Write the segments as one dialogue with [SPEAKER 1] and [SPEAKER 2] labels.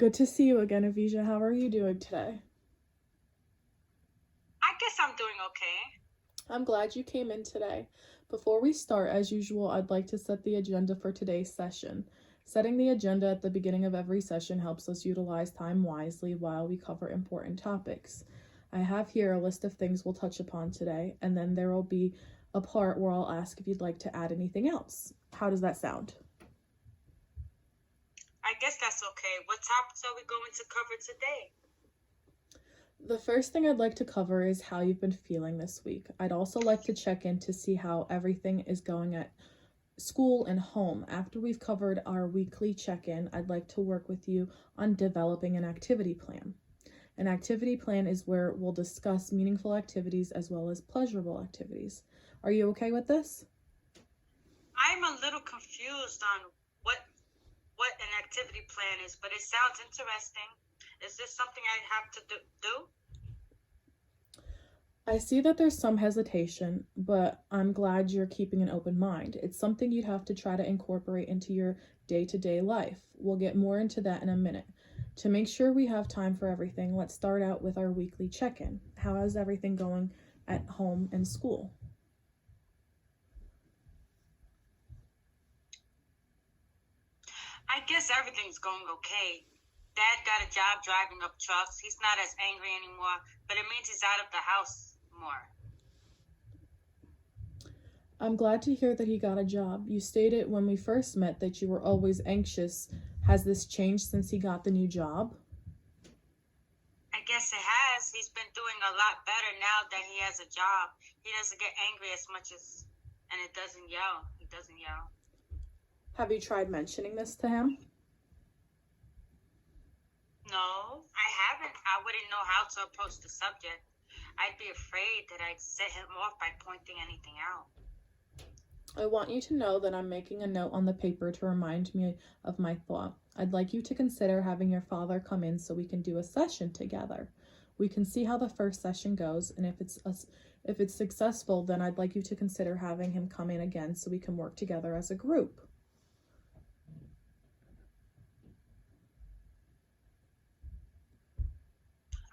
[SPEAKER 1] Good to see you again, Avisha. How are you doing today?
[SPEAKER 2] I guess I'm doing okay.
[SPEAKER 1] I'm glad you came in today. Before we start, as usual, I'd like to set the agenda for today's session. Setting the agenda at the beginning of every session helps us utilize time wisely while we cover important topics. I have here a list of things we'll touch upon today, and then there will be a part where I'll ask if you'd like to add anything else. How does that sound?
[SPEAKER 2] I guess that's okay. What topics are we going to cover today?
[SPEAKER 1] The first thing I'd like to cover is how you've been feeling this week. I'd also like to check in to see how everything is going at school and home. After we've covered our weekly check-in, I'd like to work with you on developing an activity plan. An activity plan is where we'll discuss meaningful activities as well as pleasurable activities. Are you okay with this?
[SPEAKER 2] I'm a little confused on what an activity plan is, but it sounds interesting. Is this something I have to do?
[SPEAKER 1] I see that there's some hesitation, but I'm glad you're keeping an open mind. It's something you'd have to try to incorporate into your day-to-day life. We'll get more into that in a minute. To make sure we have time for everything, let's start out with our weekly check-in. How is everything going at home and school?
[SPEAKER 2] I guess everything's going okay. Dad got a job driving up trucks. He's not as angry anymore, but it means he's out of the house more.
[SPEAKER 1] I'm glad to hear that he got a job. You stated when we first met that you were always anxious. Has this changed since he got the new job?
[SPEAKER 2] I guess it has. He's been doing a lot better now that he has a job. He doesn't get angry as much as, and it doesn't yell. He doesn't yell.
[SPEAKER 1] Have you tried mentioning this to him?
[SPEAKER 2] No, I haven't. I wouldn't know how to approach the subject. I'd be afraid that I'd set him off by pointing anything out.
[SPEAKER 1] I want you to know that I'm making a note on the paper to remind me of my thought. I'd like you to consider having your father come in so we can do a session together. We can see how the first session goes, and if it's successful, then I'd like you to consider having him come in again so we can work together as a group.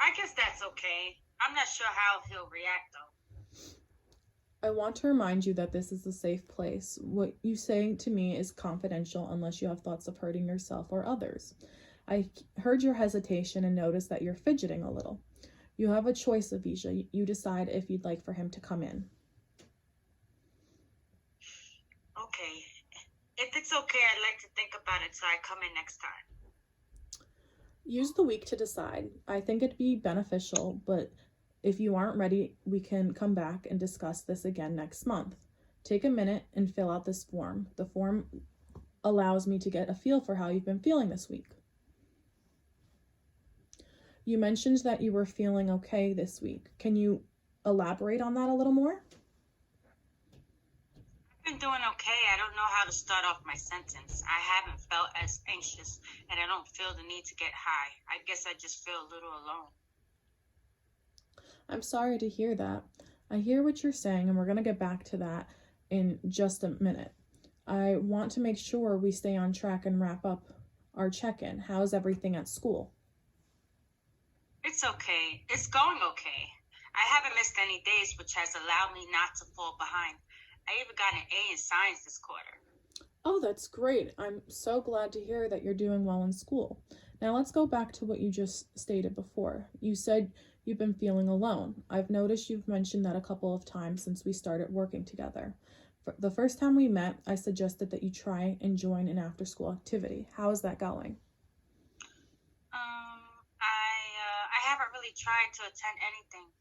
[SPEAKER 2] I guess that's okay. I'm not sure how he'll react though.
[SPEAKER 1] I want to remind you that this is a safe place. What you say to me is confidential unless you have thoughts of hurting yourself or others. I heard your hesitation and noticed that you're fidgeting a little. You have a choice, Avisha. You decide if you'd like for him to come in.
[SPEAKER 2] Okay. If it's okay, I'd like to think about it so I come in next time.
[SPEAKER 1] Use the week to decide. I think it'd be beneficial, but if you aren't ready, we can come back and discuss this again next month. Take a minute and fill out this form. The form allows me to get a feel for how you've been feeling this week. You mentioned that you were feeling okay this week. Can you elaborate on that a little more?
[SPEAKER 2] I've been doing okay. I don't know how to start off my sentence. I haven't felt as anxious, and I don't feel the need to get high. I guess I just feel a little alone.
[SPEAKER 1] I'm sorry to hear that. I hear what you're saying, and we're going to get back to that in just a minute. I want to make sure we stay on track and wrap up our check-in. How's everything at school?
[SPEAKER 2] It's okay. It's going okay. I haven't missed any days, which has allowed me not to fall behind. I even got an A in science this quarter.
[SPEAKER 1] Oh, that's great. I'm so glad to hear that you're doing well in school. Now let's go back to what you just stated before. You said you've been feeling alone. I've noticed you've mentioned that a couple of times since we started working together. For the first time we met, I suggested that you try and join an after-school activity. How is that going?
[SPEAKER 2] I haven't really tried to attend anything.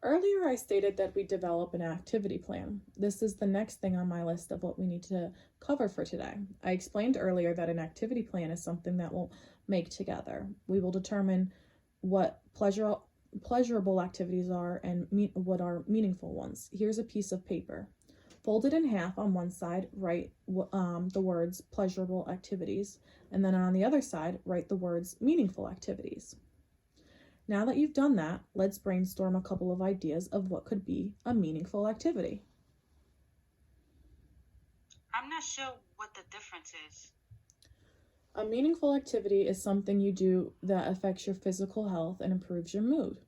[SPEAKER 1] Earlier, I stated that we develop an activity plan. This is the next thing on my list of what we need to cover for today. I explained earlier that an activity plan is something that we'll make together. We will determine what pleasurable activities are and what are meaningful ones. Here's a piece of paper. Fold it in half on one side, write the words pleasurable activities, and then on the other side, write the words meaningful activities. Now that you've done that, let's brainstorm a couple of ideas of what could be a meaningful activity.
[SPEAKER 2] I'm not sure what the difference is.
[SPEAKER 1] A meaningful activity is something you do that affects your physical health and improves your mood.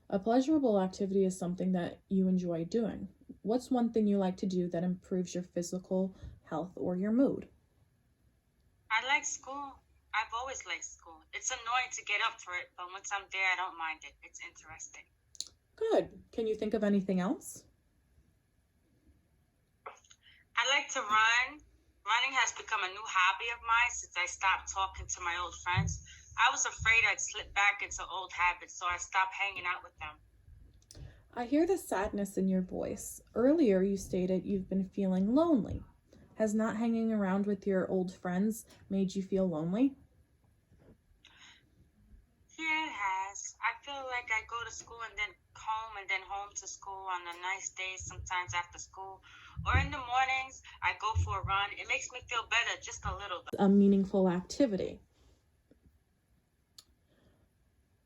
[SPEAKER 1] A pleasurable activity is something that you enjoy doing. What's one thing you like to do that improves your physical health or your mood?
[SPEAKER 2] I like school. I've always liked school. It's annoying to get up for it, but once I'm there, I don't mind it. It's interesting.
[SPEAKER 1] Good. Can you think of anything else?
[SPEAKER 2] I like to run. Running has become a new hobby of mine since I stopped talking to my old friends. I was afraid I'd slip back into old habits, so I stopped hanging out with them.
[SPEAKER 1] I hear the sadness in your voice. Earlier, you stated you've been feeling lonely. Has not hanging around with your old friends made you feel lonely?
[SPEAKER 2] Yeah, it has. I feel like I go to school and then home to school on the nice days, sometimes after school. Or in the mornings, I go for a run. It makes me feel better, just a little bit.
[SPEAKER 1] A meaningful activity.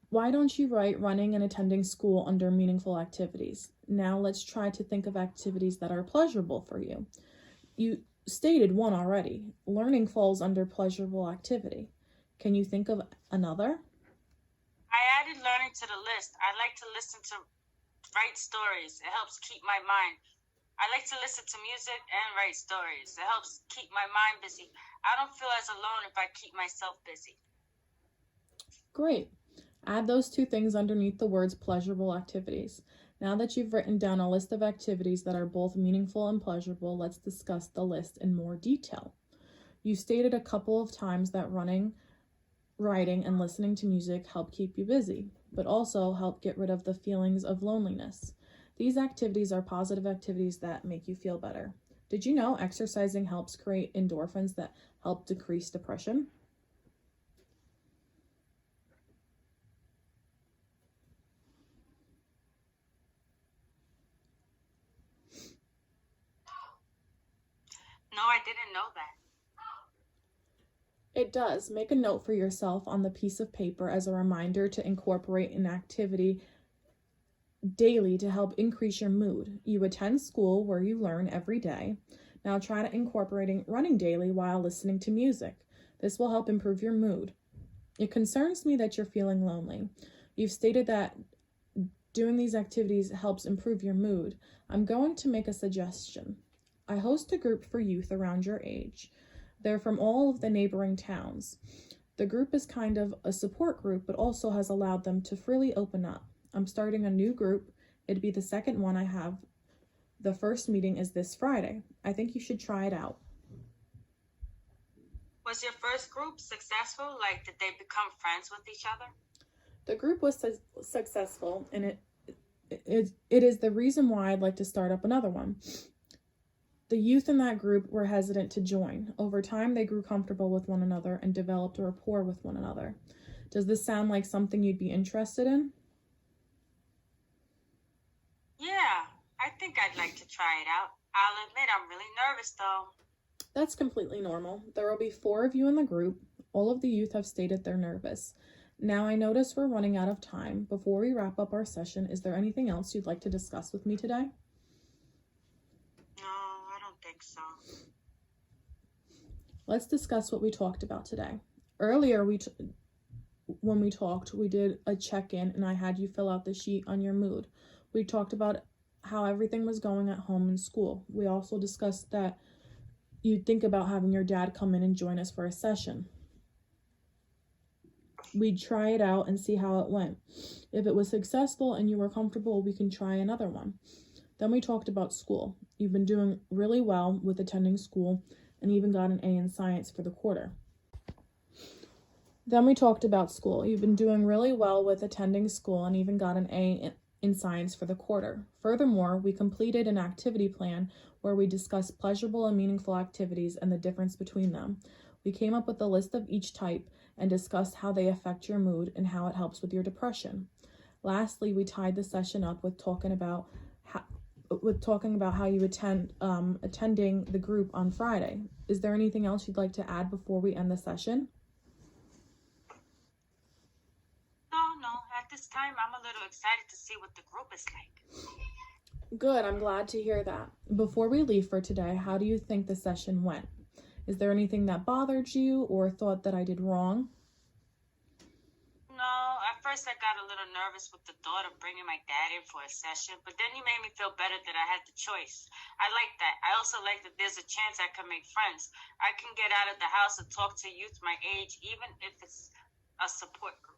[SPEAKER 1] Why don't you write running and attending school under meaningful activities? Now let's try to think of activities that are pleasurable for you. You stated one already. Learning falls under pleasurable activity. Can you think of another?
[SPEAKER 2] I added learning to the list. I like to listen to write stories. It helps keep my mind. I like to listen to music and write stories. It helps keep my mind busy. I don't feel as alone if I keep myself busy.
[SPEAKER 1] Great. Add those two things underneath the words pleasurable activities. Now that you've written down a list of activities that are both meaningful and pleasurable, let's discuss the list in more detail. You stated a couple of times that running, writing, and listening to music help keep you busy, but also help get rid of the feelings of loneliness. These activities are positive activities that make you feel better. Did you know exercising helps create endorphins that help decrease depression?
[SPEAKER 2] No, I didn't know that.
[SPEAKER 1] It does. Make a note for yourself on the piece of paper as a reminder to incorporate an activity daily to help increase your mood. You attend school where you learn every day. Now try to incorporating running daily while listening to music. This will help improve your mood. It concerns me that you're feeling lonely. You've stated that doing these activities helps improve your mood. I'm going to make a suggestion. I host a group for youth around your age. They're from all of the neighboring towns. The group is kind of a support group, but also has allowed them to freely open up. I'm starting a new group. It'd be the second one I have. The first meeting is this Friday. I think you should try it out.
[SPEAKER 2] Was your first group successful? Like, did they become friends with each other?
[SPEAKER 1] The group was successful, and it is the reason why I'd like to start up another one. The youth in that group were hesitant to join. Over time, they grew comfortable with one another and developed a rapport with one another. Does this sound like something you'd be interested in?
[SPEAKER 2] Yeah, I think I'd like to try it out. I'll admit I'm really nervous though.
[SPEAKER 1] That's completely normal. There will be 4 of you in the group. All of the youth have stated they're nervous. Now I notice we're running out of time. Before we wrap up our session, is there anything else you'd like to discuss with me today?
[SPEAKER 2] No, I don't think so.
[SPEAKER 1] Let's discuss what we talked about today. Earlier, when we talked, we did a check-in and I had you fill out the sheet on your mood. We talked about how everything was going at home and school. We also discussed that you'd think about having your dad come in and join us for a session. We'd try it out and see how it went. If it was successful and you were comfortable, we can try another one. Then we talked about school. You've been doing really well with attending school and even got an A in science for the quarter. Then we talked about school. You've been doing really well with attending school and even got an A in science for the quarter. Furthermore, we completed an activity plan where we discussed pleasurable and meaningful activities and the difference between them. We came up with a list of each type and discussed how they affect your mood and how it helps with your depression. Lastly, we tied the session up with talking about how you attending the group on Friday. Is there anything else you'd like to add before we end the session?
[SPEAKER 2] No. At this time, I'm a little excited to see what the group is like.
[SPEAKER 1] Good, I'm glad to hear that. Before we leave for today, how do you think the session went? Is there anything that bothered you or thought that I did wrong?
[SPEAKER 2] No, at first I got a little nervous with the thought of bringing my dad in for a session, but then you made me feel better that I had the choice. I like that. I also like that there's a chance I can make friends. I can get out of the house and talk to youth my age, even if it's a support group.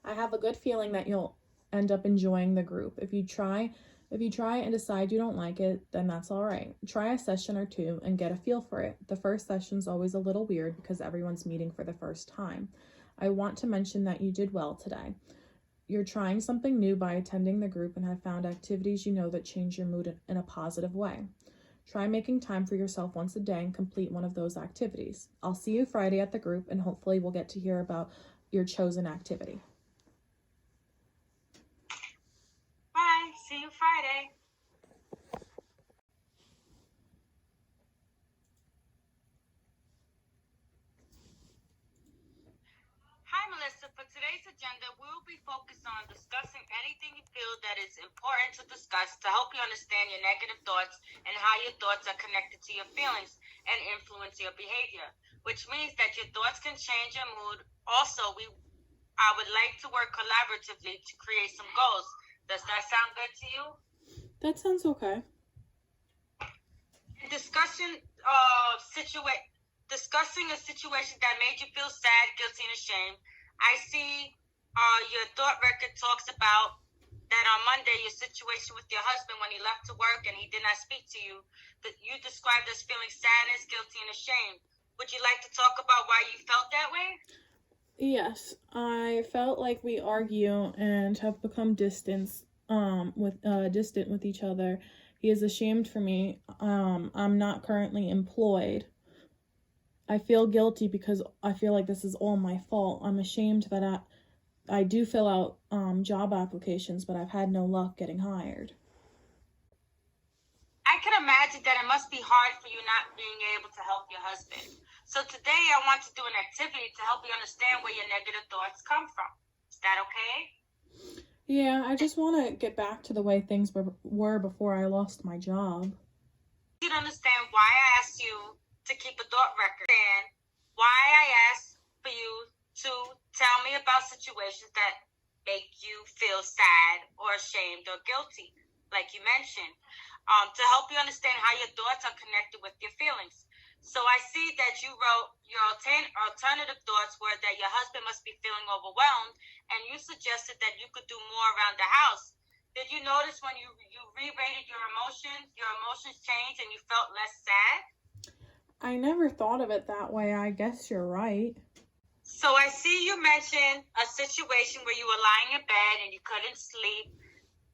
[SPEAKER 1] I have a good feeling that you'll end up enjoying the group. If you try and decide you don't like it, then that's all right. Try a session or two and get a feel for it. The first session's always a little weird because everyone's meeting for the first time. I want to mention that you did well today. You're trying something new by attending the group and have found activities you know that change your mood in a positive way. Try making time for yourself once a day and complete one of those activities. I'll see you Friday at the group, and hopefully we'll get to hear about your chosen activity.
[SPEAKER 2] Bye. See you Friday. Hi, Melissa. For today's agenda, we'll be focused on discussing anything you feel that is important to discuss to help you understand your negative thoughts and how your thoughts are connected to your feelings and influence your behavior, which means that your thoughts can change your mood. Also, I would like to work collaboratively to create some goals. Does that sound good to you?
[SPEAKER 1] That sounds okay.
[SPEAKER 2] Discussing a situation that made you feel sad, guilty, and ashamed. I see your thought record talks about that on Monday, your situation with your husband when he left to work and he did not speak to you, that you described as feeling sadness, guilty, and ashamed. Would you like to talk about why you felt that way?
[SPEAKER 1] Yes, I felt like we argue and have become distant with each other. He is ashamed for me. I'm not currently employed. I feel guilty because I feel like this is all my fault. I'm ashamed that I do fill out job applications, but I've had no luck getting hired.
[SPEAKER 2] I can imagine that it must be hard for you not being able to help your husband. So today I want to do an activity to help you understand where your negative thoughts come from. Is that okay?
[SPEAKER 1] Yeah, I just want to get back to the way things were before I lost my job.
[SPEAKER 2] You understand why I asked you to keep a thought record, and why I asked for you to tell me about situations that make you feel sad or ashamed or guilty, like you mentioned, to help you understand how your thoughts are connected with your feelings. So I see that you wrote your alternative thoughts were that your husband must be feeling overwhelmed, and you suggested that you could do more around the house. Did you notice when you re-rated your emotions changed and you felt less sad?
[SPEAKER 1] I never thought of it that way. I guess you're right.
[SPEAKER 2] So I see you mentioned a situation where you were lying in bed and you couldn't sleep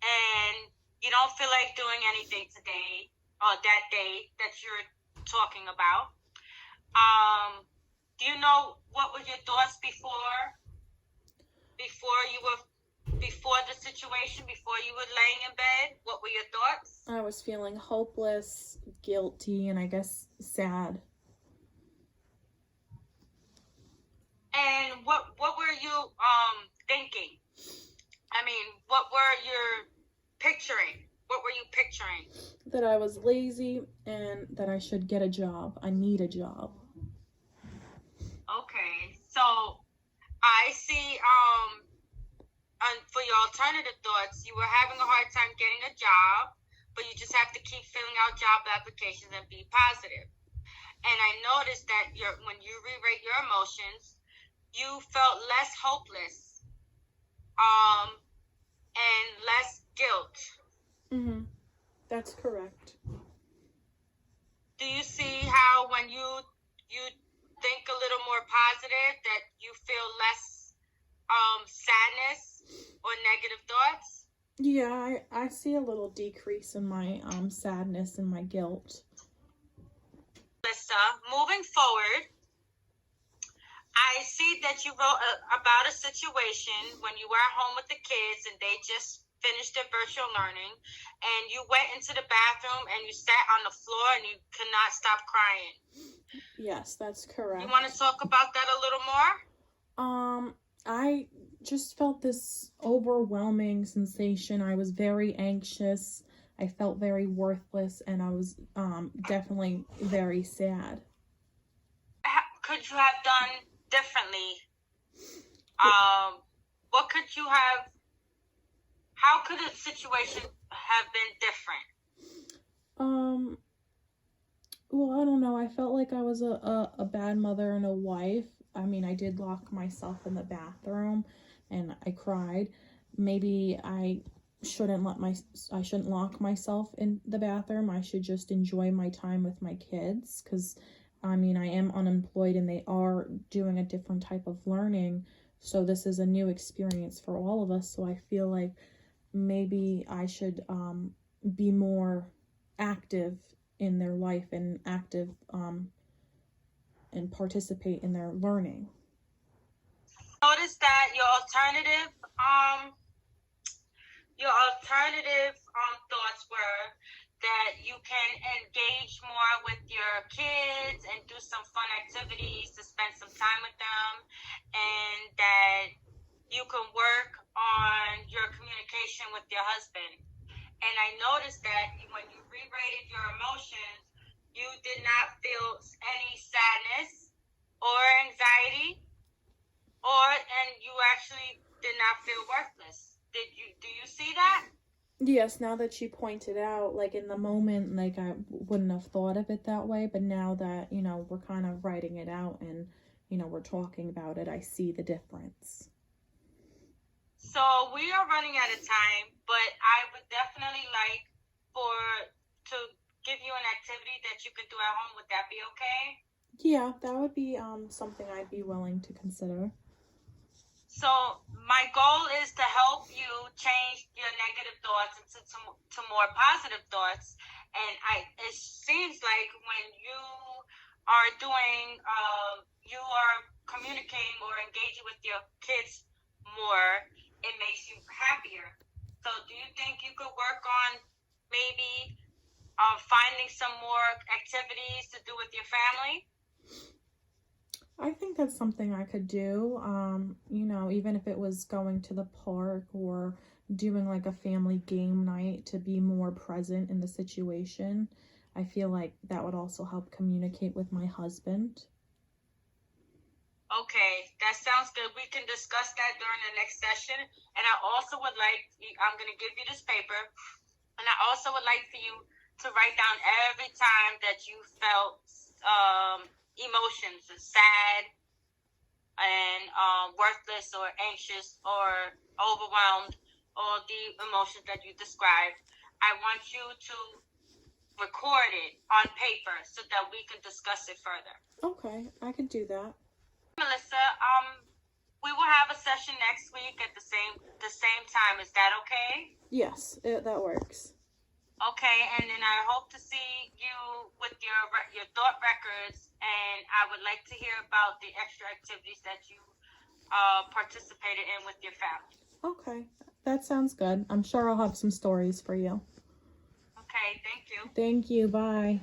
[SPEAKER 2] and you don't feel like doing anything today or that day that you're talking about. Do you know what were your thoughts before the situation, before you were laying in bed? What were your thoughts?
[SPEAKER 1] I was feeling hopeless, guilty, and I guess sad.
[SPEAKER 2] And what were you thinking? I mean, what were you picturing? What were you picturing?
[SPEAKER 1] That I was lazy and that I should get a job. I need a job.
[SPEAKER 2] Okay, so I see for your alternative thoughts, you were having a hard time getting a job, but you just have to keep filling out job applications and be positive. And I noticed that when you rewrite your emotions, you felt less hopeless and less guilt.
[SPEAKER 1] That's correct.
[SPEAKER 2] Do you see how when you think a little more positive that you feel less sadness or negative thoughts?
[SPEAKER 1] Yeah, I see a little decrease in my sadness and my guilt.
[SPEAKER 2] Melissa, moving forward, I see that you wrote about a situation when you were at home with the kids and they just finished their virtual learning, and you went into the bathroom and you sat on the floor and you could not stop crying.
[SPEAKER 1] Yes, that's correct.
[SPEAKER 2] You want to talk about that a little more?
[SPEAKER 1] I just felt this overwhelming sensation. I was very anxious. I felt very worthless, and I was definitely very sad.
[SPEAKER 2] Could you have done differently? What could you have? How could the situation have been different?
[SPEAKER 1] Well, I don't know. I felt like I was a bad mother and a wife. I mean, I did lock myself in the bathroom and I cried. Maybe I shouldn't lock myself in the bathroom. I should just enjoy my time with my kids, cuz I mean, I am unemployed and they are doing a different type of learning. So this is a new experience for all of us. So I feel like maybe I should be more active in their life and active and participate in their learning.
[SPEAKER 2] Notice that your alternative thoughts were that you can engage more with your kids and do some fun activities to spend some time with them, and that you can work on your communication with your husband. And I noticed that when you re-rated your emotions, you did not feel any sadness or anxiety, and you actually did not feel worthless. Do you see that?
[SPEAKER 1] Yes, now that you pointed out, like in the moment, like I wouldn't have thought of it that way, but now that, we're kind of writing it out and, we're talking about it, I see the difference.
[SPEAKER 2] So we are running out of time, but I would definitely like to give you an activity that you can do at home. Would that be okay?
[SPEAKER 1] Yeah, that would be something I'd be willing to consider.
[SPEAKER 2] So my goal is to help you change your negative thoughts to more positive thoughts. And it seems like when you are you are communicating or engaging with your kids more, it makes you happier. So do you think you could work on maybe finding some more activities to do with your family?
[SPEAKER 1] I think that's something I could do. Even if it was going to the park or doing like a family game night to be more present in the situation. I feel like that would also help communicate with my husband.
[SPEAKER 2] Okay, that sounds good. We can discuss that during the next session. And I'm going to give you this paper. And I also would like for you to write down every time that you felt emotions, sad and worthless or anxious or overwhelmed, all the emotions that you described. I want you to record it on paper so that we can discuss it further.
[SPEAKER 1] Okay, I could do that.
[SPEAKER 2] Melissa, we will have a session next week at the same time. Is that okay?
[SPEAKER 1] Yes, that works.
[SPEAKER 2] Okay, and then I hope to see you with your thought records, and I would like to hear about the extra activities that you participated in with your family.
[SPEAKER 1] Okay, that sounds good. I'm sure I'll have some stories for you.
[SPEAKER 2] Okay, thank you.
[SPEAKER 1] Thank you. Bye.